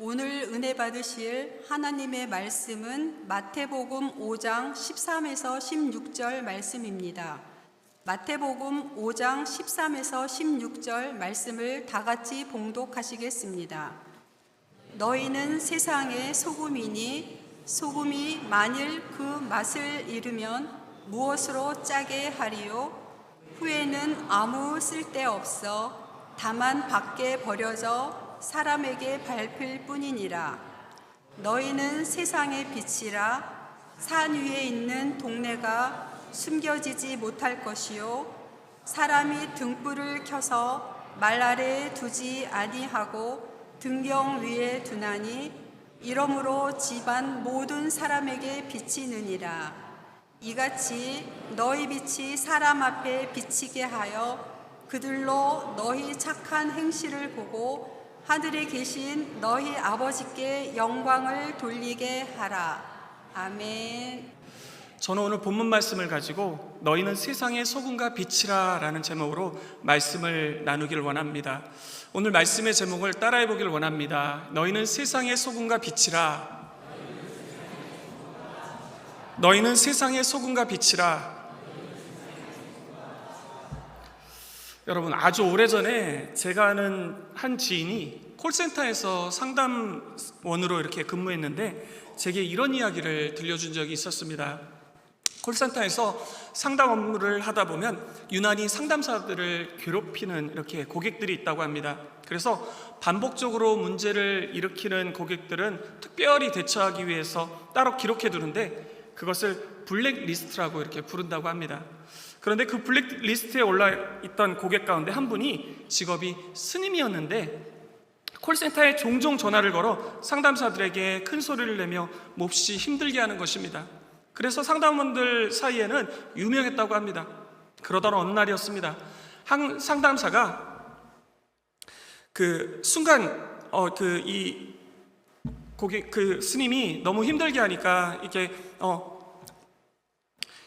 오늘 은혜 받으실 하나님의 말씀은 마태복음 5장 13에서 16절 말씀입니다. 마태복음 5장 13에서 16절 말씀을 다 같이 봉독하시겠습니다. 너희는 세상의 소금이니 소금이 만일 그 맛을 잃으면 무엇으로 짜게 하리요? 후에는 아무 쓸데없어 다만 밖에 버려져 사람에게 밟힐 뿐이니라. 너희는 세상의 빛이라. 산 위에 있는 동네가 숨겨지지 못할 것이요 사람이 등불을 켜서 말 아래에 두지 아니하고 등경 위에 두나니 이러므로 집안 모든 사람에게 비치느니라. 이같이 너희 빛이 사람 앞에 비치게 하여 그들로 너희 착한 행실을 보고 하늘에 계신 너희 아버지께 영광을 돌리게 하라. 아멘. 저는 오늘 본문 말씀을 가지고 너희는 세상의 소금과 빛이라 라는 제목으로 말씀을 나누기를 원합니다. 오늘 말씀의 제목을 따라해 보기를 원합니다. 너희는 세상의 소금과 빛이라. 너희는 세상의 소금과 빛이라. 여러분, 아주 오래전에 제가 아는 한 지인이 콜센터에서 상담원으로 이렇게 근무했는데 제게 이런 이야기를 들려준 적이 있었습니다. 콜센터에서 상담 업무를 하다 보면 유난히 상담사들을 괴롭히는 이렇게 고객들이 있다고 합니다. 그래서 반복적으로 문제를 일으키는 고객들은 특별히 대처하기 위해서 따로 기록해 두는데 그것을 블랙리스트라고 이렇게 부른다고 합니다. 그런데 그 블랙리스트에 올라있던 고객 가운데 한 분이 직업이 스님이었는데 콜센터에 종종 전화를 걸어 상담사들에게 큰 소리를 내며 몹시 힘들게 하는 것입니다. 그래서 상담원들 사이에는 유명했다고 합니다. 그러던 어느 날이었습니다. 한 상담사가 순간 스님이 너무 힘들게 하니까 이렇게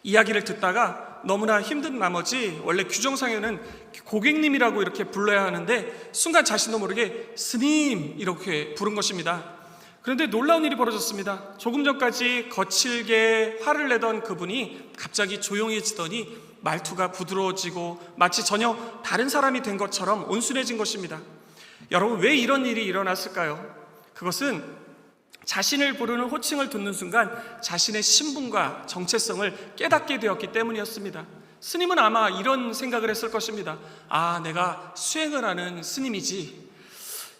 이야기를 듣다가 너무나 힘든 나머지 원래 규정상에는 고객님이라고 이렇게 불러야 하는데 순간 자신도 모르게 스님 이렇게 부른 것입니다. 그런데 놀라운 일이 벌어졌습니다. 조금 전까지 거칠게 화를 내던 그분이 갑자기 조용해지더니 말투가 부드러워지고 마치 전혀 다른 사람이 된 것처럼 온순해진 것입니다. 여러분, 왜 이런 일이 일어났을까요? 그것은 자신을 부르는 호칭을 듣는 순간 자신의 신분과 정체성을 깨닫게 되었기 때문이었습니다. 스님은 아마 이런 생각을 했을 것입니다. 아, 내가 수행을 하는 스님이지.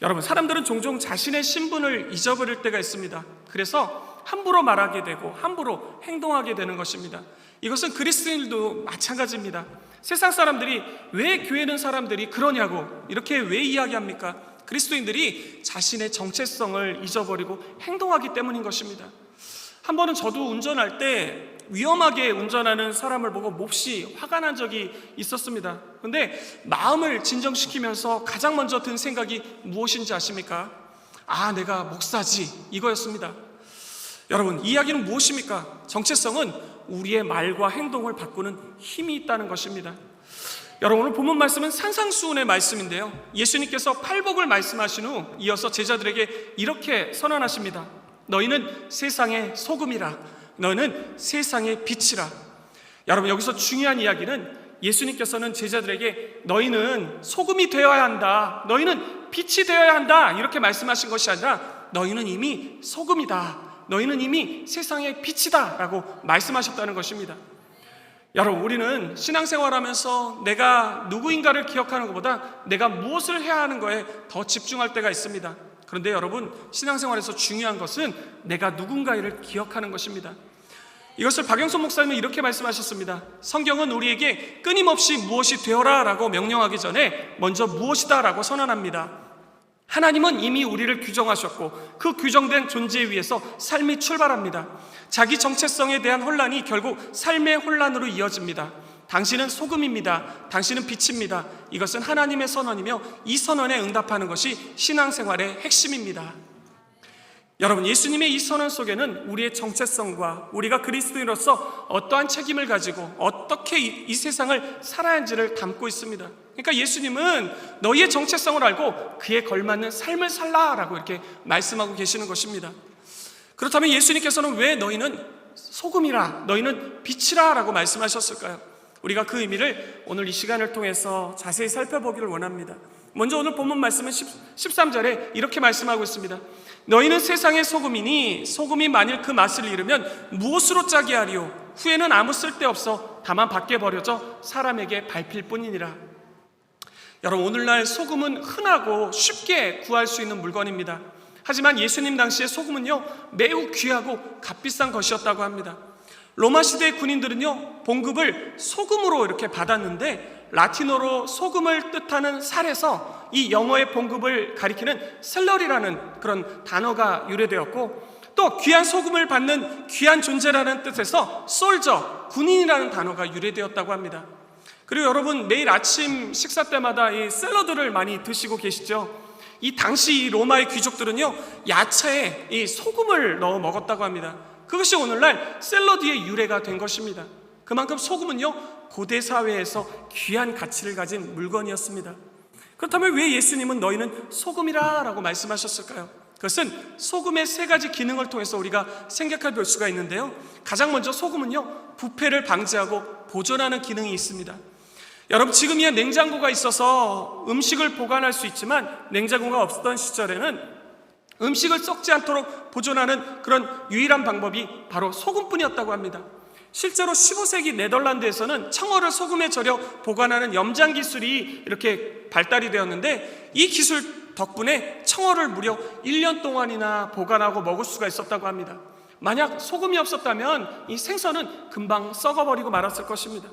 여러분, 사람들은 종종 자신의 신분을 잊어버릴 때가 있습니다. 그래서 함부로 말하게 되고 함부로 행동하게 되는 것입니다. 이것은 그리스도인들도 마찬가지입니다. 세상 사람들이 왜 교회는 사람들이 그러냐고 이렇게 왜 이야기합니까? 그리스도인들이 자신의 정체성을 잊어버리고 행동하기 때문인 것입니다. 한 번은 저도 운전할 때 위험하게 운전하는 사람을 보고 몹시 화가 난 적이 있었습니다. 그런데 마음을 진정시키면서 가장 먼저 든 생각이 무엇인지 아십니까? 아, 내가 목사지, 이거였습니다. 여러분, 이 이야기는 무엇입니까? 정체성은 우리의 말과 행동을 바꾸는 힘이 있다는 것입니다. 여러분, 오늘 본문 말씀은 산상수훈의 말씀인데요, 예수님께서 팔복을 말씀하신 후 이어서 제자들에게 이렇게 선언하십니다. 너희는 세상의 소금이라. 너희는 세상의 빛이라. 여러분, 여기서 중요한 이야기는 예수님께서는 제자들에게 너희는 소금이 되어야 한다, 너희는 빛이 되어야 한다 이렇게 말씀하신 것이 아니라 너희는 이미 소금이다, 너희는 이미 세상의 빛이다 라고 말씀하셨다는 것입니다. 여러분, 우리는 신앙생활하면서 내가 누구인가를 기억하는 것보다 내가 무엇을 해야 하는 거에 더 집중할 때가 있습니다. 그런데 여러분, 신앙생활에서 중요한 것은 내가 누군가를 기억하는 것입니다. 이것을 박영선 목사님은 이렇게 말씀하셨습니다. 성경은 우리에게 끊임없이 무엇이 되어라 라고 명령하기 전에 먼저 무엇이다 라고 선언합니다. 하나님은 이미 우리를 규정하셨고 그 규정된 존재 위에서 삶이 출발합니다. 자기 정체성에 대한 혼란이 결국 삶의 혼란으로 이어집니다. 당신은 소금입니다. 당신은 빛입니다. 이것은 하나님의 선언이며 이 선언에 응답하는 것이 신앙생활의 핵심입니다. 여러분, 예수님의 이 선언 속에는 우리의 정체성과 우리가 그리스도인으로서 어떠한 책임을 가지고 어떻게 이 세상을 살아야 하는지를 담고 있습니다. 그러니까 예수님은 너희의 정체성을 알고 그에 걸맞는 삶을 살라라고 이렇게 말씀하고 계시는 것입니다. 그렇다면 예수님께서는 왜 너희는 소금이라, 너희는 빛이라 라고 말씀하셨을까요? 우리가 그 의미를 오늘 이 시간을 통해서 자세히 살펴보기를 원합니다. 먼저 오늘 본문 말씀은 13절에 이렇게 말씀하고 있습니다. 너희는 세상의 소금이니 소금이 만일 그 맛을 잃으면 무엇으로 짜게 하리요? 후에는 아무 쓸데없어 다만 밖에 버려져 사람에게 밟힐 뿐이니라. 여러분, 오늘날 소금은 흔하고 쉽게 구할 수 있는 물건입니다. 하지만 예수님 당시의 소금은요, 매우 귀하고 값비싼 것이었다고 합니다. 로마 시대의 군인들은요, 봉급을 소금으로 이렇게 받았는데 라틴어로 소금을 뜻하는 살에서 이 영어의 봉급을 가리키는 셀러리라는 그런 단어가 유래되었고, 또 귀한 소금을 받는 귀한 존재라는 뜻에서 솔저, 군인이라는 단어가 유래되었다고 합니다. 그리고 여러분, 매일 아침 식사 때마다 이 샐러드를 많이 드시고 계시죠? 이 당시 이 로마의 귀족들은요, 야채에 이 소금을 넣어 먹었다고 합니다. 그것이 오늘날 샐러드의 유래가 된 것입니다. 그만큼 소금은요, 고대 사회에서 귀한 가치를 가진 물건이었습니다. 그렇다면 왜 예수님은 너희는 소금이라 라고 말씀하셨을까요? 그것은 소금의 세 가지 기능을 통해서 우리가 생각해 볼 수가 있는데요, 가장 먼저 소금은요, 부패를 방지하고 보존하는 기능이 있습니다. 여러분, 지금이야 냉장고가 있어서 음식을 보관할 수 있지만 냉장고가 없었던 시절에는 음식을 썩지 않도록 보존하는 그런 유일한 방법이 바로 소금뿐이었다고 합니다. 실제로 15세기 네덜란드에서는 청어를 소금에 절여 보관하는 염장 기술이 이렇게 발달이 되었는데, 이 기술 덕분에 청어를 무려 1년 동안이나 보관하고 먹을 수가 있었다고 합니다. 만약 소금이 없었다면 이 생선은 금방 썩어버리고 말았을 것입니다.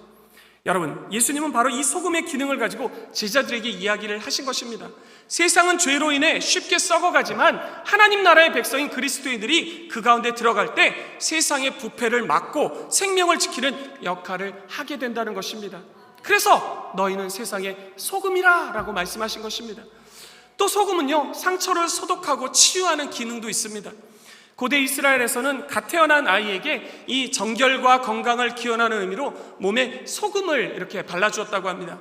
여러분, 예수님은 바로 이 소금의 기능을 가지고 제자들에게 이야기를 하신 것입니다. 세상은 죄로 인해 쉽게 썩어가지만 하나님 나라의 백성인 그리스도인들이 그 가운데 들어갈 때 세상의 부패를 막고 생명을 지키는 역할을 하게 된다는 것입니다. 그래서 너희는 세상의 소금이라 라고 말씀하신 것입니다. 또 소금은요, 상처를 소독하고 치유하는 기능도 있습니다. 고대 이스라엘에서는 갓 태어난 아이에게 이 정결과 건강을 기원하는 의미로 몸에 소금을 이렇게 발라주었다고 합니다.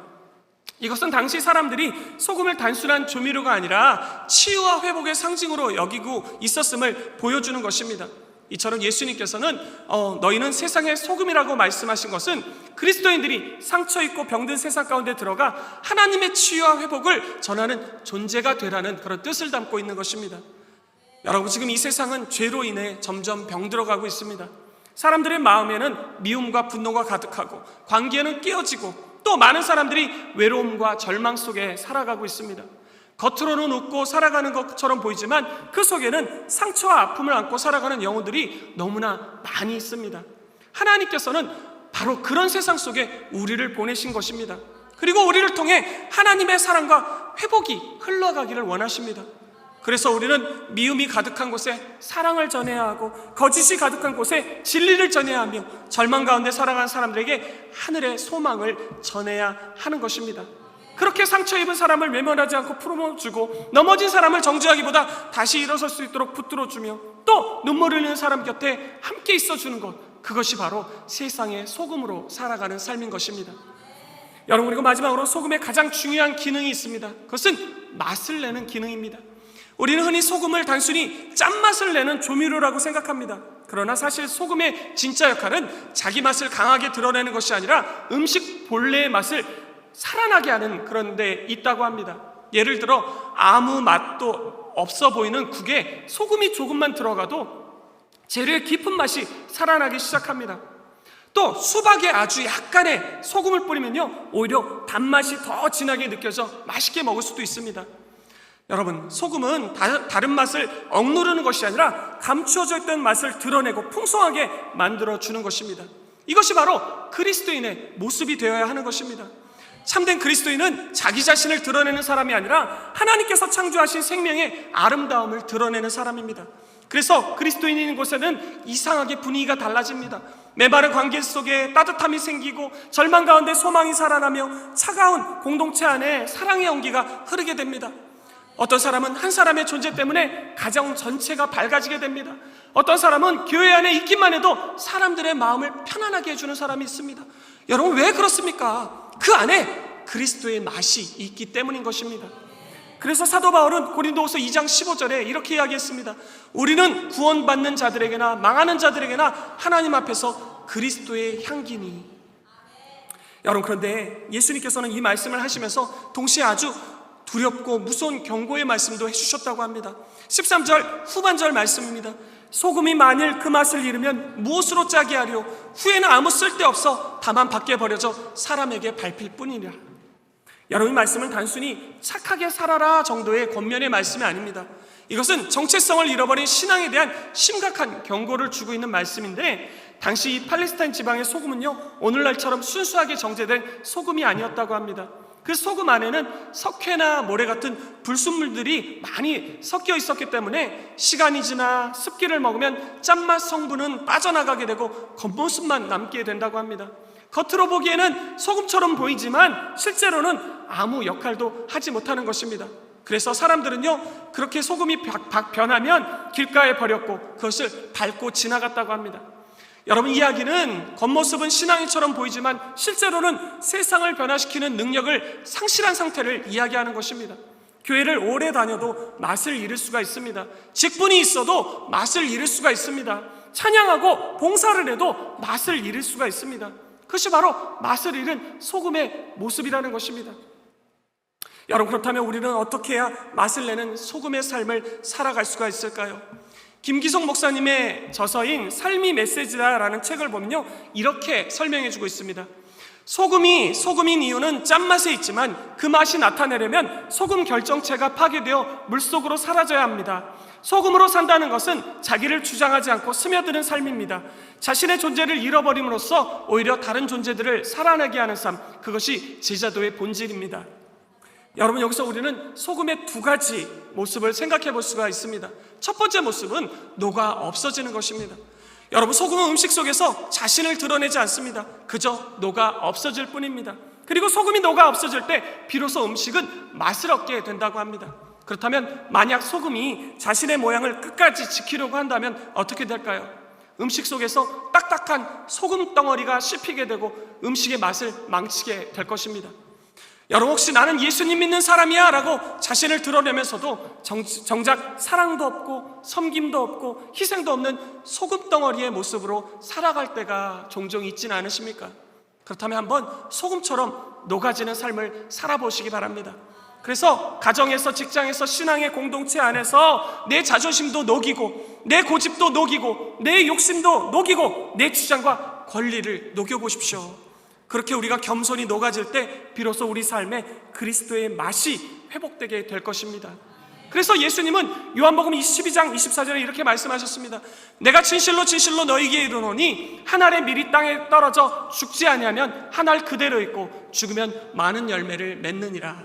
이것은 당시 사람들이 소금을 단순한 조미료가 아니라 치유와 회복의 상징으로 여기고 있었음을 보여주는 것입니다. 이처럼 예수님께서는 너희는 세상의 소금이라고 말씀하신 것은 그리스도인들이 상처 있고 병든 세상 가운데 들어가 하나님의 치유와 회복을 전하는 존재가 되라는 그런 뜻을 담고 있는 것입니다. 여러분, 지금 이 세상은 죄로 인해 점점 병들어가고 있습니다. 사람들의 마음에는 미움과 분노가 가득하고 관계는 깨어지고 또 많은 사람들이 외로움과 절망 속에 살아가고 있습니다. 겉으로는 웃고 살아가는 것처럼 보이지만 그 속에는 상처와 아픔을 안고 살아가는 영혼들이 너무나 많이 있습니다. 하나님께서는 바로 그런 세상 속에 우리를 보내신 것입니다. 그리고 우리를 통해 하나님의 사랑과 회복이 흘러가기를 원하십니다. 그래서 우리는 미움이 가득한 곳에 사랑을 전해야 하고 거짓이 가득한 곳에 진리를 전해야 하며 절망 가운데 살아가는 사람들에게 하늘의 소망을 전해야 하는 것입니다. 그렇게 상처 입은 사람을 외면하지 않고 풀어주고 넘어진 사람을 정죄하기보다 다시 일어설 수 있도록 붙들어주며 또 눈물 흘리는 사람 곁에 함께 있어주는 것, 그것이 바로 세상의 소금으로 살아가는 삶인 것입니다. 여러분, 그리고 마지막으로 소금의 가장 중요한 기능이 있습니다. 그것은 맛을 내는 기능입니다. 우리는 흔히 소금을 단순히 짠맛을 내는 조미료라고 생각합니다. 그러나 사실 소금의 진짜 역할은 자기 맛을 강하게 드러내는 것이 아니라 음식 본래의 맛을 살아나게 하는 그런 데 있다고 합니다. 예를 들어 아무 맛도 없어 보이는 국에 소금이 조금만 들어가도 재료의 깊은 맛이 살아나기 시작합니다. 또 수박에 아주 약간의 소금을 뿌리면요, 오히려 단맛이 더 진하게 느껴져 맛있게 먹을 수도 있습니다. 여러분, 소금은 다른 맛을 억누르는 것이 아니라 감추어져 있던 맛을 드러내고 풍성하게 만들어주는 것입니다. 이것이 바로 그리스도인의 모습이 되어야 하는 것입니다. 참된 그리스도인은 자기 자신을 드러내는 사람이 아니라 하나님께서 창조하신 생명의 아름다움을 드러내는 사람입니다. 그래서 그리스도인인 곳에는 이상하게 분위기가 달라집니다. 메마른 관계 속에 따뜻함이 생기고 절망 가운데 소망이 살아나며 차가운 공동체 안에 사랑의 온기가 흐르게 됩니다. 어떤 사람은 한 사람의 존재 때문에 가정 전체가 밝아지게 됩니다. 어떤 사람은 교회 안에 있기만 해도 사람들의 마음을 편안하게 해주는 사람이 있습니다. 여러분, 왜 그렇습니까? 그 안에 그리스도의 맛이 있기 때문인 것입니다. 그래서 사도 바울은 고린도후서 2장 15절에 이렇게 이야기했습니다. 우리는 구원받는 자들에게나 망하는 자들에게나 하나님 앞에서 그리스도의 향기니. 여러분, 그런데 예수님께서는 이 말씀을 하시면서 동시에 아주 두렵고 무서운 경고의 말씀도 해주셨다고 합니다. 13절 후반절 말씀입니다. 소금이 만일 그 맛을 잃으면 무엇으로 짜게 하리요? 후에는 아무 쓸데없어 다만 밖에 버려져 사람에게 밟힐 뿐이라. 여러분, 이 말씀은 단순히 착하게 살아라 정도의 권면의 말씀이 아닙니다. 이것은 정체성을 잃어버린 신앙에 대한 심각한 경고를 주고 있는 말씀인데, 당시 이 팔레스타인 지방의 소금은요, 오늘날처럼 순수하게 정제된 소금이 아니었다고 합니다. 그 소금 안에는 석회나 모래 같은 불순물들이 많이 섞여 있었기 때문에 시간이 지나 습기를 먹으면 짠맛 성분은 빠져나가게 되고 겉모습만 남게 된다고 합니다. 겉으로 보기에는 소금처럼 보이지만 실제로는 아무 역할도 하지 못하는 것입니다. 그래서 사람들은요, 그렇게 소금이 변하면 길가에 버렸고 그것을 밟고 지나갔다고 합니다. 여러분, 이야기는 겉모습은 신앙인처럼 보이지만 실제로는 세상을 변화시키는 능력을 상실한 상태를 이야기하는 것입니다. 교회를 오래 다녀도 맛을 잃을 수가 있습니다. 직분이 있어도 맛을 잃을 수가 있습니다. 찬양하고 봉사를 해도 맛을 잃을 수가 있습니다. 그것이 바로 맛을 잃은 소금의 모습이라는 것입니다. 여러분, 그렇다면 우리는 어떻게 해야 맛을 내는 소금의 삶을 살아갈 수가 있을까요? 김기성 목사님의 저서인 삶이 메시지다라는 책을 보면요, 이렇게 설명해주고 있습니다. 소금이 소금인 이유는 짠맛에 있지만 그 맛이 나타내려면 소금 결정체가 파괴되어 물속으로 사라져야 합니다. 소금으로 산다는 것은 자기를 주장하지 않고 스며드는 삶입니다. 자신의 존재를 잃어버림으로써 오히려 다른 존재들을 살아나게 하는 삶, 그것이 제자도의 본질입니다. 여러분, 여기서 우리는 소금의 두 가지 모습을 생각해 볼 수가 있습니다. 첫 번째 모습은 녹아 없어지는 것입니다. 여러분, 소금은 음식 속에서 자신을 드러내지 않습니다. 그저 녹아 없어질 뿐입니다. 그리고 소금이 녹아 없어질 때 비로소 음식은 맛을 얻게 된다고 합니다. 그렇다면 만약 소금이 자신의 모양을 끝까지 지키려고 한다면 어떻게 될까요? 음식 속에서 딱딱한 소금 덩어리가 씹히게 되고 음식의 맛을 망치게 될 것입니다. 여러분, 혹시 나는 예수님 믿는 사람이야 라고 자신을 드러내면서도 정작 사랑도 없고 섬김도 없고 희생도 없는 소금덩어리의 모습으로 살아갈 때가 종종 있지는 않으십니까? 그렇다면 한번 소금처럼 녹아지는 삶을 살아보시기 바랍니다. 그래서 가정에서, 직장에서, 신앙의 공동체 안에서 내 자존심도 녹이고 내 고집도 녹이고 내 욕심도 녹이고 내 주장과 권리를 녹여보십시오. 그렇게 우리가 겸손히 녹아질 때 비로소 우리 삶에 그리스도의 맛이 회복되게 될 것입니다. 그래서 예수님은 요한복음 22장 24절에 이렇게 말씀하셨습니다. 내가 진실로 진실로 너희에게 이르노니 한 알의 밀이 땅에 떨어져 죽지 아니하면 한 알 그대로 있고 죽으면 많은 열매를 맺느니라.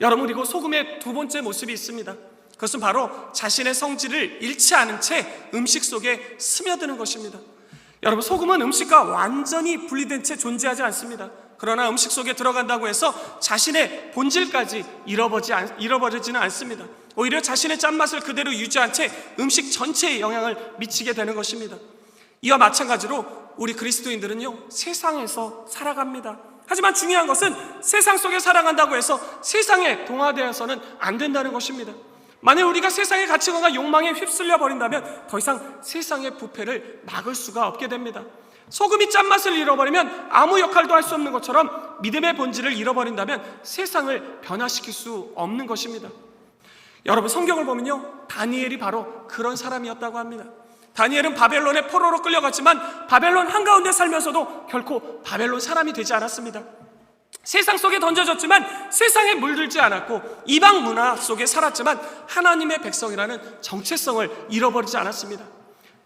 여러분, 그리고 소금의 두 번째 모습이 있습니다. 그것은 바로 자신의 성질을 잃지 않은 채 음식 속에 스며드는 것입니다. 여러분, 소금은 음식과 완전히 분리된 채 존재하지 않습니다. 그러나 음식 속에 들어간다고 해서 자신의 본질까지 잃어버리지는 않습니다. 오히려 자신의 짠맛을 그대로 유지한 채 음식 전체에 영향을 미치게 되는 것입니다. 이와 마찬가지로 우리 그리스도인들은요, 세상에서 살아갑니다. 하지만 중요한 것은 세상 속에 살아간다고 해서 세상에 동화되어서는 안 된다는 것입니다. 만약 우리가 세상의 가치관과 욕망에 휩쓸려 버린다면 더 이상 세상의 부패를 막을 수가 없게 됩니다. 소금이 짠맛을 잃어버리면 아무 역할도 할 수 없는 것처럼 믿음의 본질을 잃어버린다면 세상을 변화시킬 수 없는 것입니다. 여러분, 성경을 보면요, 다니엘이 바로 그런 사람이었다고 합니다. 다니엘은 바벨론의 포로로 끌려갔지만 바벨론 한가운데 살면서도 결코 바벨론 사람이 되지 않았습니다. 세상 속에 던져졌지만 세상에 물들지 않았고 이방 문화 속에 살았지만 하나님의 백성이라는 정체성을 잃어버리지 않았습니다.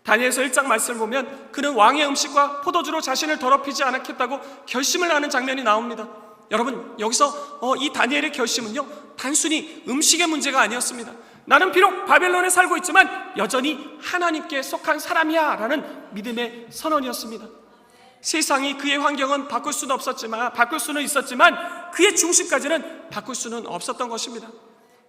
다니엘서 1장 말씀을 보면 그는 왕의 음식과 포도주로 자신을 더럽히지 않겠다고 결심을 하는 장면이 나옵니다. 여러분, 여기서 이 다니엘의 결심은요, 단순히 음식의 문제가 아니었습니다. 나는 비록 바벨론에 살고 있지만 여전히 하나님께 속한 사람이야 라는 믿음의 선언이었습니다. 세상이 그의 환경은 바꿀 수는 있었지만 그의 중심까지는 바꿀 수는 없었던 것입니다.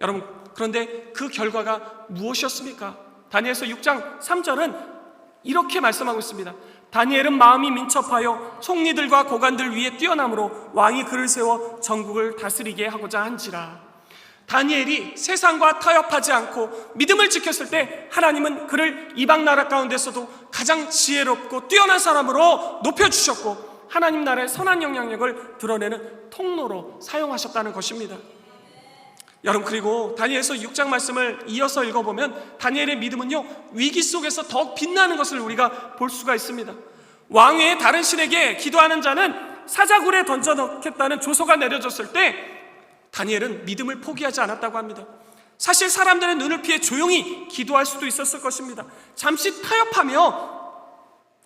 여러분, 그런데 그 결과가 무엇이었습니까? 다니엘서 6장 3절은 이렇게 말씀하고 있습니다. 다니엘은 마음이 민첩하여 총리들과 고관들 위에 뛰어남으로 왕이 그를 세워 전국을 다스리게 하고자 한지라. 다니엘이 세상과 타협하지 않고 믿음을 지켰을 때 하나님은 그를 이방 나라 가운데서도 가장 지혜롭고 뛰어난 사람으로 높여주셨고 하나님 나라의 선한 영향력을 드러내는 통로로 사용하셨다는 것입니다. 여러분, 그리고 다니엘서 6장 말씀을 이어서 읽어보면 다니엘의 믿음은요, 위기 속에서 더욱 빛나는 것을 우리가 볼 수가 있습니다. 왕 외에 다른 신에게 기도하는 자는 사자굴에 던져 넣겠다는 조서가 내려졌을 때 다니엘은 믿음을 포기하지 않았다고 합니다. 사실 사람들의 눈을 피해 조용히 기도할 수도 있었을 것입니다. 잠시 타협하며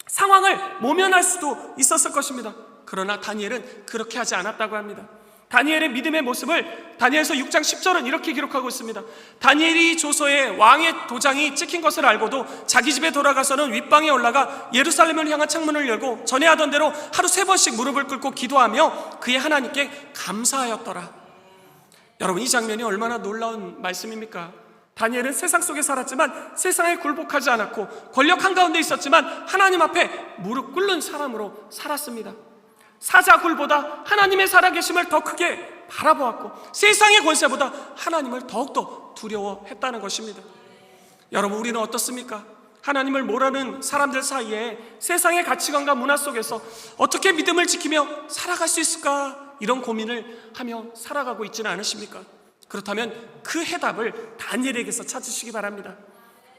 상황을 모면할 수도 있었을 것입니다. 그러나 다니엘은 그렇게 하지 않았다고 합니다. 다니엘의 믿음의 모습을 다니엘서 6장 10절은 이렇게 기록하고 있습니다. 다니엘이 조서에 왕의 도장이 찍힌 것을 알고도 자기 집에 돌아가서는 윗방에 올라가 예루살렘을 향한 창문을 열고 전에 하던 대로 하루 3번씩 무릎을 꿇고 기도하며 그의 하나님께 감사하였더라. 여러분, 이 장면이 얼마나 놀라운 말씀입니까? 다니엘은 세상 속에 살았지만 세상에 굴복하지 않았고 권력 한가운데 있었지만 하나님 앞에 무릎 꿇는 사람으로 살았습니다. 사자굴보다 하나님의 살아계심을 더 크게 바라보았고 세상의 권세보다 하나님을 더욱더 두려워했다는 것입니다. 여러분, 우리는 어떻습니까? 하나님을 모르는 사람들 사이에 세상의 가치관과 문화 속에서 어떻게 믿음을 지키며 살아갈 수 있을까? 이런 고민을 하며 살아가고 있지는 않으십니까? 그렇다면 그 해답을 다니엘에게서 찾으시기 바랍니다.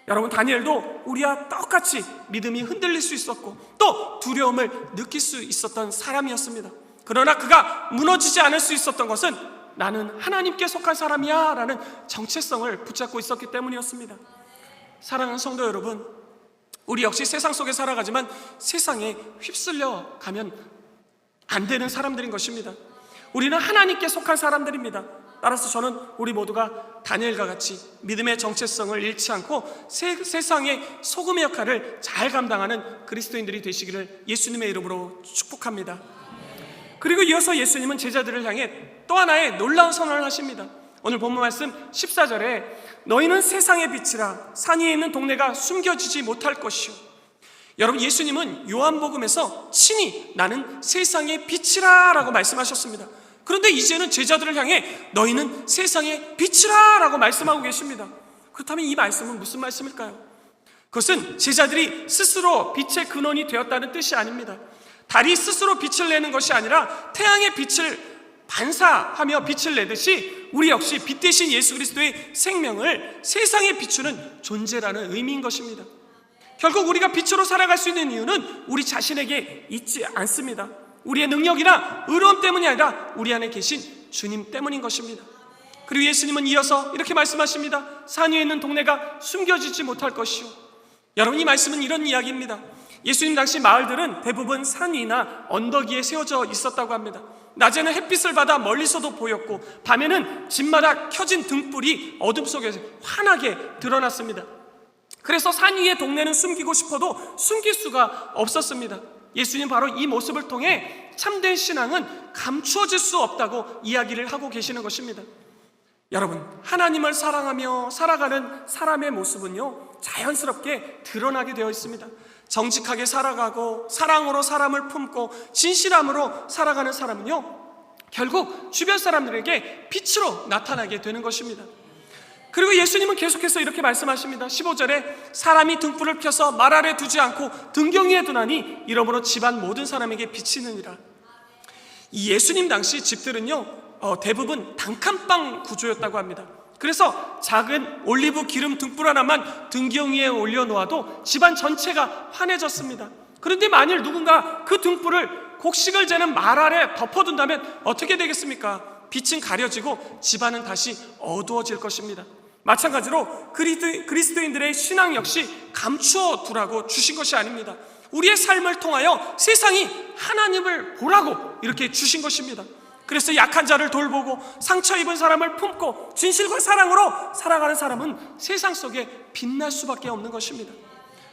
여러분, 다니엘도 우리와 똑같이 믿음이 흔들릴 수 있었고 또 두려움을 느낄 수 있었던 사람이었습니다. 그러나 그가 무너지지 않을 수 있었던 것은 나는 하나님께 속한 사람이야 라는 정체성을 붙잡고 있었기 때문이었습니다. 사랑하는 성도 여러분, 우리 역시 세상 속에 살아가지만 세상에 휩쓸려 가면 안 되는 사람들인 것입니다. 우리는 하나님께 속한 사람들입니다. 따라서 저는 우리 모두가 다니엘과 같이 믿음의 정체성을 잃지 않고 세상의 소금의 역할을 잘 감당하는 그리스도인들이 되시기를 예수님의 이름으로 축복합니다. 그리고 이어서 예수님은 제자들을 향해 또 하나의 놀라운 선언을 하십니다. 오늘 본문 말씀 14절에 너희는 세상의 빛이라 산 위에 있는 동네가 숨겨지지 못할 것이요. 여러분, 예수님은 요한복음에서 친히 나는 세상의 빛이라 라고 말씀하셨습니다. 그런데 이제는 제자들을 향해 너희는 세상의 빛이라 라고 말씀하고 계십니다. 그렇다면 이 말씀은 무슨 말씀일까요? 그것은 제자들이 스스로 빛의 근원이 되었다는 뜻이 아닙니다. 달이 스스로 빛을 내는 것이 아니라 태양의 빛을 반사하며 빛을 내듯이 우리 역시 빛 대신 예수 그리스도의 생명을 세상에 비추는 존재라는 의미인 것입니다. 결국 우리가 빛으로 살아갈 수 있는 이유는 우리 자신에게 있지 않습니다. 우리의 능력이나 의로움 때문이 아니라 우리 안에 계신 주님 때문인 것입니다. 그리고 예수님은 이어서 이렇게 말씀하십니다. 산 위에 있는 동네가 숨겨지지 못할 것이요. 여러분, 이 말씀은 이런 이야기입니다. 예수님 당시 마을들은 대부분 산 위나 언덕 위에 세워져 있었다고 합니다. 낮에는 햇빛을 받아 멀리서도 보였고 밤에는 집마다 켜진 등불이 어둠 속에서 환하게 드러났습니다. 그래서 산 위의 동네는 숨기고 싶어도 숨길 수가 없었습니다. 예수님 바로 이 모습을 통해 참된 신앙은 감추어질 수 없다고 이야기를 하고 계시는 것입니다. 여러분, 하나님을 사랑하며 살아가는 사람의 모습은요, 자연스럽게 드러나게 되어 있습니다. 정직하게 살아가고 사랑으로 사람을 품고 진실함으로 살아가는 사람은요, 결국 주변 사람들에게 빛으로 나타나게 되는 것입니다. 그리고 예수님은 계속해서 이렇게 말씀하십니다. 15절에 사람이 등불을 켜서 말 아래 두지 않고 등경 위에 두나니 이러므로 집안 모든 사람에게 비치느니라. 이 예수님 당시 집들은요, 대부분 단칸방 구조였다고 합니다. 그래서 작은 올리브 기름 등불 하나만 등경 위에 올려놓아도 집안 전체가 환해졌습니다. 그런데 만일 누군가 그 등불을 곡식을 재는 말 아래 덮어둔다면 어떻게 되겠습니까? 빛은 가려지고 집안은 다시 어두워질 것입니다. 마찬가지로 그리스도인들의 신앙 역시 감추어 두라고 주신 것이 아닙니다. 우리의 삶을 통하여 세상이 하나님을 보라고 이렇게 주신 것입니다. 그래서 약한 자를 돌보고 상처 입은 사람을 품고 진실과 사랑으로 살아가는 사람은 세상 속에 빛날 수밖에 없는 것입니다.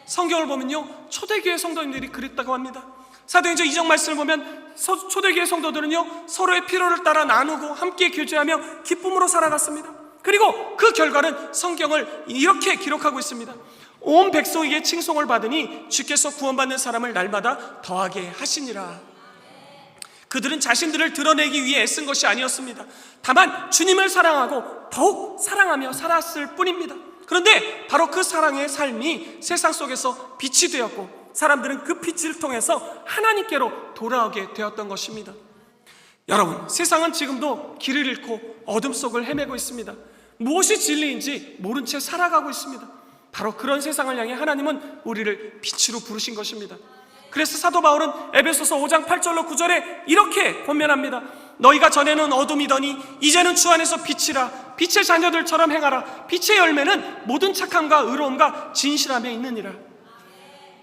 성경을 보면요, 초대교회 성도님들이 그랬다고 합니다. 사도행전 2장 말씀을 보면 초대교회 성도들은요, 서로의 필요를 따라 나누고 함께 교제하며 기쁨으로 살아갔습니다. 그리고 그 결과는 성경을 이렇게 기록하고 있습니다. 온 백성에게 칭송을 받으니 주께서 구원받는 사람을 날마다 더하게 하시니라. 그들은 자신들을 드러내기 위해 애쓴 것이 아니었습니다. 다만 주님을 사랑하고 더욱 사랑하며 살았을 뿐입니다. 그런데 바로 그 사랑의 삶이 세상 속에서 빛이 되었고, 사람들은 그 빛을 통해서 하나님께로 돌아오게 되었던 것입니다. 여러분, 세상은 지금도 길을 잃고 어둠 속을 헤매고 있습니다. 무엇이 진리인지 모른 채 살아가고 있습니다. 바로 그런 세상을 향해 하나님은 우리를 빛으로 부르신 것입니다. 그래서 사도 바울은 에베소서 5장 8절로 9절에 이렇게 권면합니다. 너희가 전에는 어둠이더니 이제는 주 안에서 빛이라. 빛의 자녀들처럼 행하라. 빛의 열매는 모든 착함과 의로움과 진실함에 있느니라.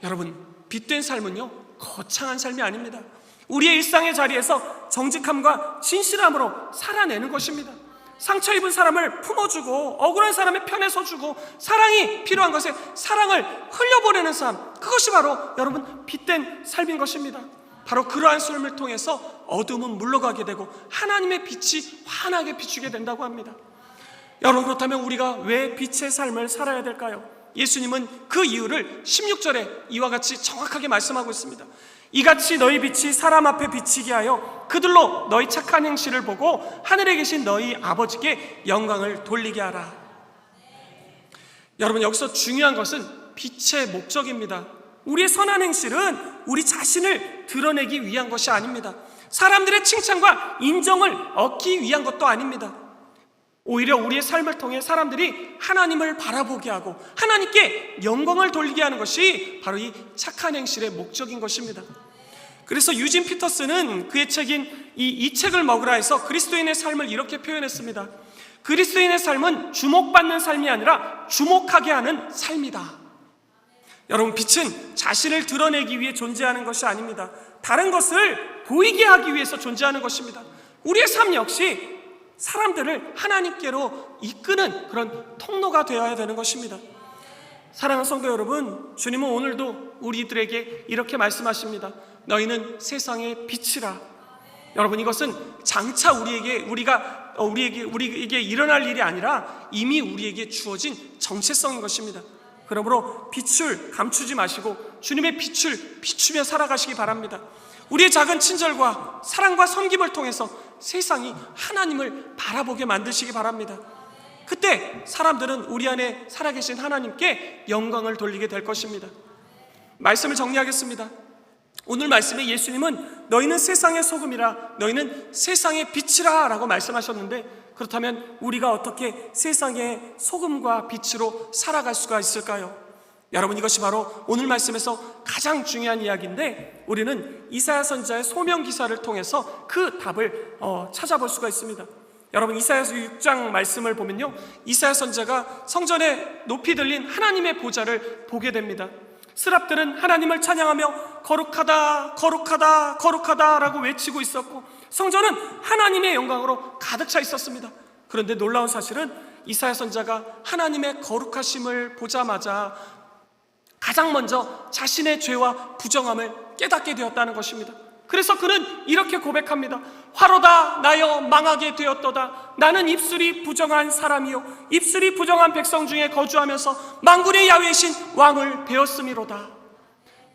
여러분, 빛된 삶은요, 거창한 삶이 아닙니다. 우리의 일상의 자리에서 정직함과 진실함으로 살아내는 것입니다. 상처 입은 사람을 품어주고 억울한 사람의 편에 서주고 사랑이 필요한 것에 사랑을 흘려보내는 삶, 그것이 바로 여러분 빛된 삶인 것입니다. 바로 그러한 삶을 통해서 어둠은 물러가게 되고 하나님의 빛이 환하게 비추게 된다고 합니다. 여러분, 그렇다면 우리가 왜 빛의 삶을 살아야 될까요? 예수님은 그 이유를 16절에 이와 같이 정확하게 말씀하고 있습니다. 이같이 너희 빛이 사람 앞에 비치게 하여 그들로 너희 착한 행실을 보고 하늘에 계신 너희 아버지께 영광을 돌리게 하라. 여러분, 여기서 중요한 것은 빛의 목적입니다. 우리의 선한 행실은 우리 자신을 드러내기 위한 것이 아닙니다. 사람들의 칭찬과 인정을 얻기 위한 것도 아닙니다. 오히려 우리의 삶을 통해 사람들이 하나님을 바라보게 하고 하나님께 영광을 돌리게 하는 것이 바로 이 착한 행실의 목적인 것입니다. 그래서 유진 피터스는 그의 책인 이 책을 먹으라 해서 그리스도인의 삶을 이렇게 표현했습니다. 그리스도인의 삶은 주목받는 삶이 아니라 주목하게 하는 삶이다. 여러분, 빛은 자신을 드러내기 위해 존재하는 것이 아닙니다. 다른 것을 보이게 하기 위해서 존재하는 것입니다. 우리의 삶 역시 사람들을 하나님께로 이끄는 그런 통로가 되어야 되는 것입니다. 사랑하는 성도 여러분, 주님은 오늘도 우리들에게 이렇게 말씀하십니다. 너희는 세상의 빛이라. 여러분, 이것은 장차 우리에게 일어날 일이 아니라 이미 우리에게 주어진 정체성인 것입니다. 그러므로 빛을 감추지 마시고 주님의 빛을 비추며 살아가시기 바랍니다. 우리의 작은 친절과 사랑과 섬김을 통해서 세상이 하나님을 바라보게 만드시기 바랍니다. 그때 사람들은 우리 안에 살아계신 하나님께 영광을 돌리게 될 것입니다. 말씀을 정리하겠습니다. 오늘 말씀에 예수님은 너희는 세상의 소금이라, 너희는 세상의 빛이라 라고 말씀하셨는데, 그렇다면 우리가 어떻게 세상의 소금과 빛으로 살아갈 수가 있을까요? 여러분, 이것이 바로 오늘 말씀에서 가장 중요한 이야기인데, 우리는 이사야 선지자의 소명 기사를 통해서 그 답을 찾아볼 수가 있습니다. 여러분, 이사야서 6장 말씀을 보면요, 이사야 선지자가 성전에 높이 들린 하나님의 보좌를 보게 됩니다. 스랍들은 하나님을 찬양하며 거룩하다 거룩하다 거룩하다 라고 외치고 있었고, 성전은 하나님의 영광으로 가득 차 있었습니다. 그런데 놀라운 사실은 이사야 선지자가 하나님의 거룩하심을 보자마자 가장 먼저 자신의 죄와 부정함을 깨닫게 되었다는 것입니다. 그래서 그는 이렇게 고백합니다. 화로다 나여 망하게 되었도다. 나는 입술이 부정한 사람이요 입술이 부정한 백성 중에 거주하면서 만군의 야훼이신 왕을 배웠음이로다.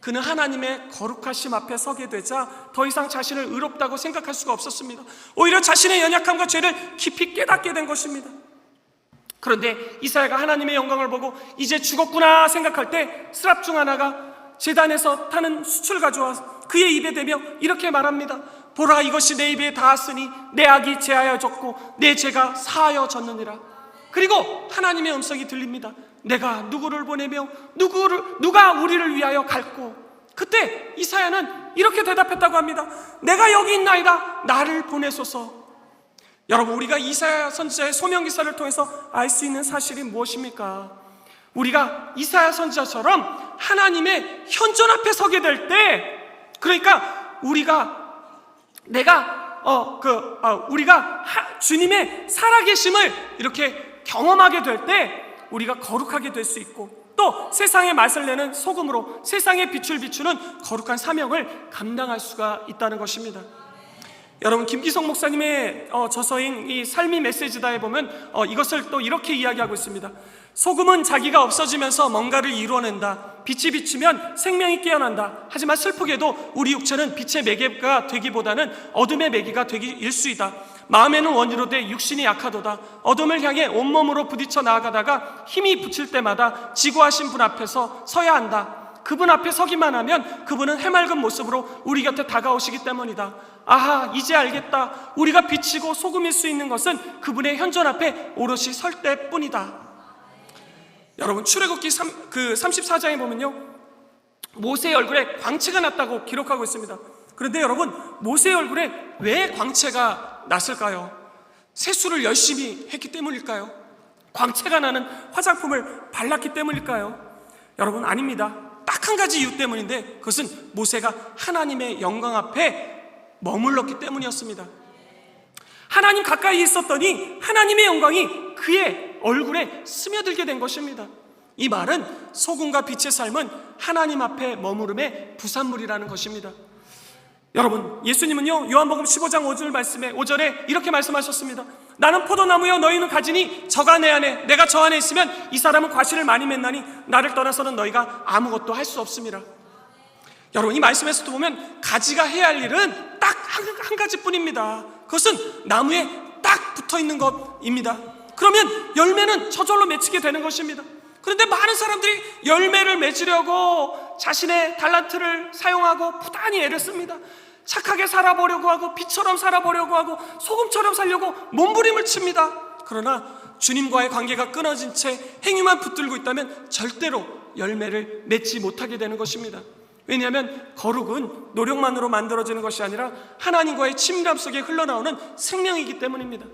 그는 하나님의 거룩하심 앞에 서게 되자 더 이상 자신을 의롭다고 생각할 수가 없었습니다. 오히려 자신의 연약함과 죄를 깊이 깨닫게 된 것입니다. 그런데 이사야가 하나님의 영광을 보고 이제 죽었구나 생각할 때 스랍 중 하나가 제단에서 타는 숯을 가져와 그의 입에 대며 이렇게 말합니다. 보라, 이것이 내 입에 닿았으니 내 악이 제하여졌고 내 죄가 사하여졌느니라. 그리고 하나님의 음성이 들립니다. 내가 누구를 보내며 누가 우리를 위하여 갈고. 그때 이사야는 이렇게 대답했다고 합니다. 내가 여기 있나이다. 나를 보내소서. 여러분, 우리가 이사야 선지자의 소명 기사를 통해서 알 수 있는 사실이 무엇입니까? 우리가 이사야 선지자처럼 하나님의 현존 앞에 서게 될 때, 그러니까 우리가 주님의 살아계심을 이렇게 경험하게 될 때 우리가 거룩하게 될 수 있고, 또 세상의 맛을 내는 소금으로 세상의 빛을 비추는 거룩한 사명을 감당할 수가 있다는 것입니다. 여러분, 김기성 목사님의 저서인 이 삶이 메시지다에 보면 이것을 또 이렇게 이야기하고 있습니다. 소금은 자기가 없어지면서 뭔가를 이루어낸다. 빛이 비추면 생명이 깨어난다. 하지만 슬프게도 우리 육체는 빛의 매개가 되기보다는 어둠의 매개가 되기 일수이다. 마음에는 원이로 돼 육신이 약하도다. 어둠을 향해 온몸으로 부딪혀 나아가다가 힘이 붙일 때마다 지구하신 분 앞에서 서야 한다. 그분 앞에 서기만 하면 그분은 해맑은 모습으로 우리 곁에 다가오시기 때문이다. 아하, 이제 알겠다. 우리가 빛이고 소금일 수 있는 것은 그분의 현존 앞에 오롯이 설 때뿐이다. 여러분, 출애굽기 34장에 보면요, 모세의 얼굴에 광채가 났다고 기록하고 있습니다. 그런데 여러분, 모세의 얼굴에 왜 광채가 났을까요? 세수를 열심히 했기 때문일까요? 광채가 나는 화장품을 발랐기 때문일까요? 여러분, 아닙니다. 딱 한 가지 이유 때문인데, 그것은 모세가 하나님의 영광 앞에 머물렀기 때문이었습니다. 하나님 가까이 있었더니 하나님의 영광이 그의 얼굴에 스며들게 된 것입니다. 이 말은 소금과 빛의 삶은 하나님 앞에 머무름의 부산물이라는 것입니다. 여러분, 예수님은요, 요한복음 15장 5절에 이렇게 말씀하셨습니다. 나는 포도나무여 너희는 가지니 저가 내 안에 내가 저 안에 있으면 이 사람은 과실을 많이 맺나니 나를 떠나서는 너희가 아무것도 할 수 없습니다. 여러분, 이 말씀에서도 보면 가지가 해야 할 일은 딱 한 가지뿐입니다. 그것은 나무에 딱 붙어있는 것입니다. 그러면 열매는 저절로 맺히게 되는 것입니다. 그런데 많은 사람들이 열매를 맺으려고 자신의 달란트를 사용하고 부단히 애를 씁니다. 착하게 살아보려고 하고 빛처럼 살아보려고 하고 소금처럼 살려고 몸부림을 칩니다. 그러나 주님과의 관계가 끊어진 채 행위만 붙들고 있다면 절대로 열매를 맺지 못하게 되는 것입니다. 왜냐하면 거룩은 노력만으로 만들어지는 것이 아니라 하나님과의 친밀함 속에 흘러나오는 생명이기 때문입니다.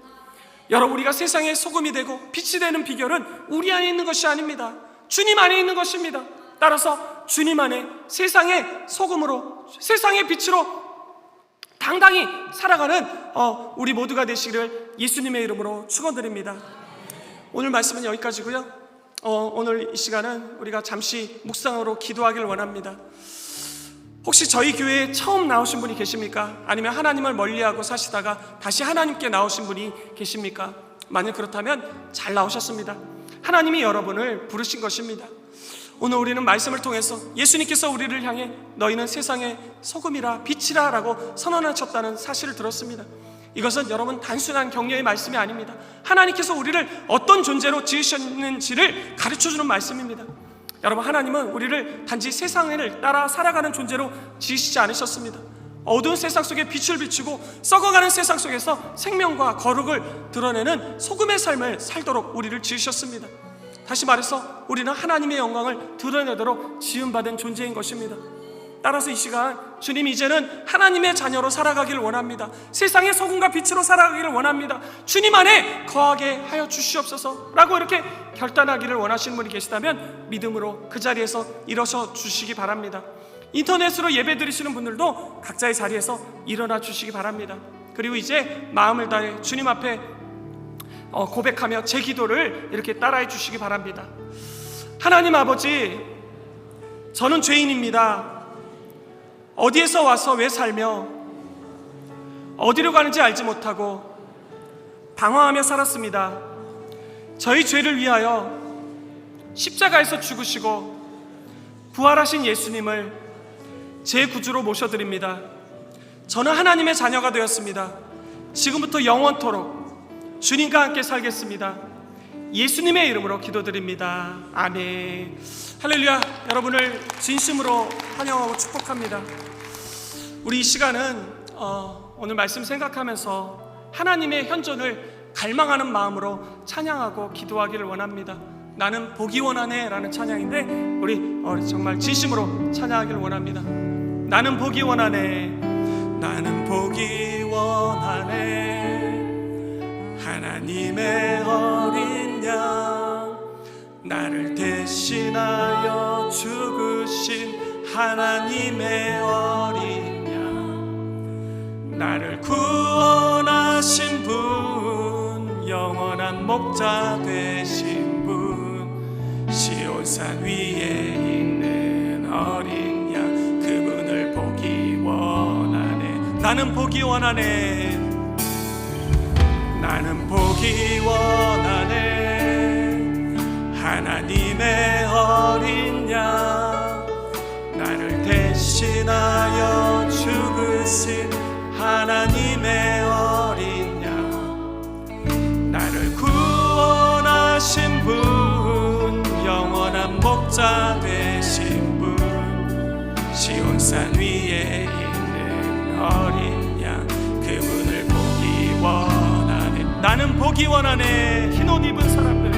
여러분, 우리가 세상의 소금이 되고 빛이 되는 비결은 우리 안에 있는 것이 아닙니다. 주님 안에 있는 것입니다. 따라서 주님 안에 세상의 소금으로, 세상의 빛으로 당당히 살아가는 우리 모두가 되시기를 예수님의 이름으로 축원드립니다. 오늘 말씀은 여기까지고요. 오늘 이 시간은 우리가 잠시 묵상으로 기도하기를 원합니다. 혹시 저희 교회에 처음 나오신 분이 계십니까? 아니면 하나님을 멀리하고 사시다가 다시 하나님께 나오신 분이 계십니까? 만약 그렇다면 잘 나오셨습니다. 하나님이 여러분을 부르신 것입니다. 오늘 우리는 말씀을 통해서 예수님께서 우리를 향해 너희는 세상의 소금이라 빛이라 라고 선언하셨다는 사실을 들었습니다. 이것은 여러분 단순한 격려의 말씀이 아닙니다. 하나님께서 우리를 어떤 존재로 지으셨는지를 가르쳐주는 말씀입니다. 여러분, 하나님은 우리를 단지 세상을 따라 살아가는 존재로 지으시지 않으셨습니다. 어두운 세상 속에 빛을 비추고 썩어가는 세상 속에서 생명과 거룩을 드러내는 소금의 삶을 살도록 우리를 지으셨습니다. 다시 말해서 우리는 하나님의 영광을 드러내도록 지음받은 존재인 것입니다. 따라서 이 시간 주님, 이제는 하나님의 자녀로 살아가기를 원합니다. 세상의 소금과 빛으로 살아가기를 원합니다. 주님 안에 거하게 하여 주시옵소서 라고 이렇게 결단하기를 원하시는 분이 계시다면 믿음으로 그 자리에서 일어서 주시기 바랍니다. 인터넷으로 예배 드리시는 분들도 각자의 자리에서 일어나 주시기 바랍니다. 그리고 이제 마음을 다해 주님 앞에 고백하며 제 기도를 이렇게 따라해 주시기 바랍니다. 하나님 아버지, 저는 죄인입니다. 어디에서 와서 왜 살며 어디로 가는지 알지 못하고 방황하며 살았습니다. 저희 죄를 위하여 십자가에서 죽으시고 부활하신 예수님을 제 구주로 모셔드립니다. 저는 하나님의 자녀가 되었습니다. 지금부터 영원토록 주님과 함께 살겠습니다. 예수님의 이름으로 기도드립니다. 아멘. 할렐루야. 여러분을 진심으로 환영하고 축복합니다. 우리 이 시간은 오늘 말씀 생각하면서 하나님의 현존을 갈망하는 마음으로 찬양하고 기도하기를 원합니다. 나는 보기 원하네 라는 찬양인데 우리 정말 진심으로 찬양하기를 원합니다. 나는 보기 원하네, 나는 보기 원하네, 하나님의 어린 양, 나를 대신하여 죽으신 하나님의 어린 양, 나를 구원하신 분, 영원한 목자 되신 분, 시온산 위에 있는 어린 양, 그분을 보기 원하네. 나는 보기 원하네. 나는 보기 원하네. 하나님의 어린 양, 나를 대신하여 죽으신 하나님의 어린 양, 나를 구원하신 분, 영원한 목자 되신 분, 시온산 위에 있는 어린 양, 그분을 보기 원하네. 나는 보기 원하네. 흰옷 입은 사람들,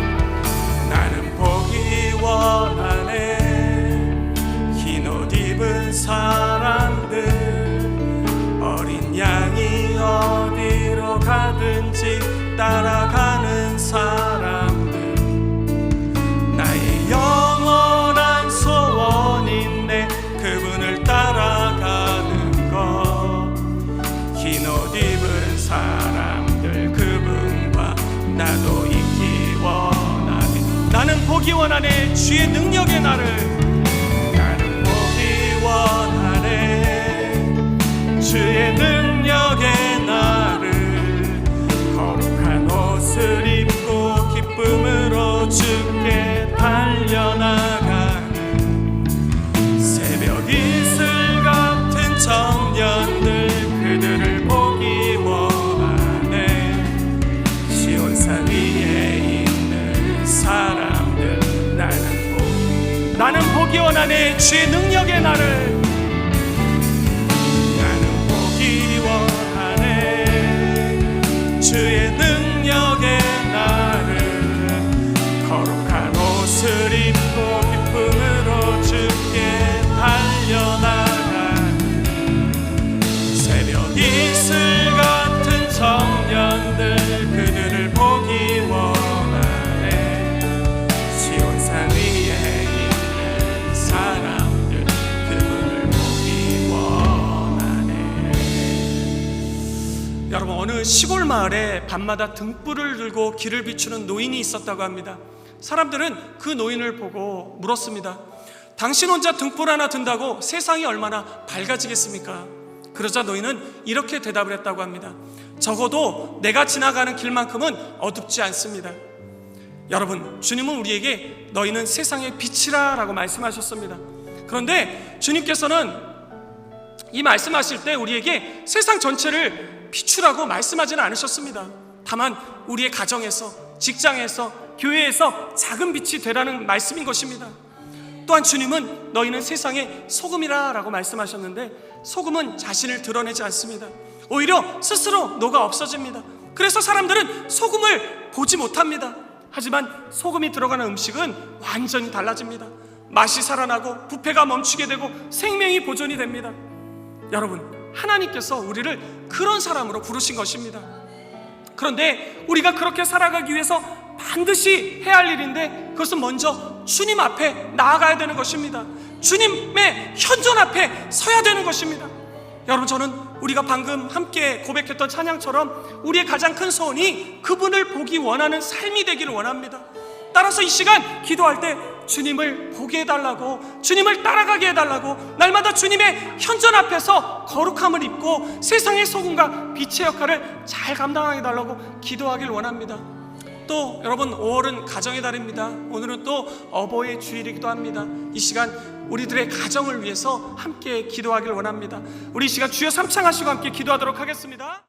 나는 보기 원하네. 흰옷 입은 사람들, 어린 양이 어디로 가든지 따라가는 사람들, 나의 영원한 소원인데 그분을 따라가는 것. 흰옷 입은 사람들, 그분과 나도 있기 원하네. 나는 보기 원하네. 주의 능력의 나를, 나는 보기 원하네. 주의 능력의 나를, 거룩한 옷을 입고 기쁨으로 주께 달려나가는 새벽 이슬 같은 청년들, 그들을 보기 원하네. 시온산 위에 있는 사람들, 나는 보기 원하네. 주의 능력의 나를, 나는 보기 원하네. 주의 능력의 나를, 거룩한 옷을 입고 기쁨으로 주께 달려나가는 새벽 이슬 같은 청년들, 그들을 보기 원하네. 시온산 위에 있는 사람들, 그분을 보기 원하네. 여러분, 어느 시골 마을에 밤마다 등불을 들고 길을 비추는 노인이 있었다고 합니다. 사람들은 그 노인을 보고 물었습니다. 당신 혼자 등불 하나 든다고 세상이 얼마나 밝아지겠습니까? 그러자 노인은 이렇게 대답을 했다고 합니다. 적어도 내가 지나가는 길만큼은 어둡지 않습니다. 여러분, 주님은 우리에게 너희는 세상의 빛이라 라고 말씀하셨습니다. 그런데 주님께서는 이 말씀하실 때 우리에게 세상 전체를 비추라고 말씀하지는 않으셨습니다. 다만 우리의 가정에서, 직장에서, 교회에서 작은 빛이 되라는 말씀인 것입니다. 또한 주님은 너희는 세상의 소금이라 라고 말씀하셨는데, 소금은 자신을 드러내지 않습니다. 오히려 스스로 녹아 없어집니다. 그래서 사람들은 소금을 보지 못합니다. 하지만 소금이 들어가는 음식은 완전히 달라집니다. 맛이 살아나고 부패가 멈추게 되고 생명이 보존이 됩니다. 여러분, 하나님께서 우리를 그런 사람으로 부르신 것입니다. 그런데 우리가 그렇게 살아가기 위해서 반드시 해야 할 일인데, 그것은 먼저 주님 앞에 나아가야 되는 것입니다. 주님의 현존 앞에 서야 되는 것입니다. 여러분, 저는 우리가 방금 함께 고백했던 찬양처럼 우리의 가장 큰 소원이 그분을 보기 원하는 삶이 되기를 원합니다. 따라서 이 시간 기도할 때 주님을 보게 해달라고, 주님을 따라가게 해달라고, 날마다 주님의 현존 앞에서 거룩함을 입고 세상의 소금과 빛의 역할을 잘 감당하게 해달라고 기도하길 원합니다. 또 여러분, 5월은 가정의 달입니다. 오늘은 또 어버이의 주일이기도 합니다. 이 시간 우리들의 가정을 위해서 함께 기도하길 원합니다. 우리 이 시간 주여 삼창하시고 함께 기도하도록 하겠습니다.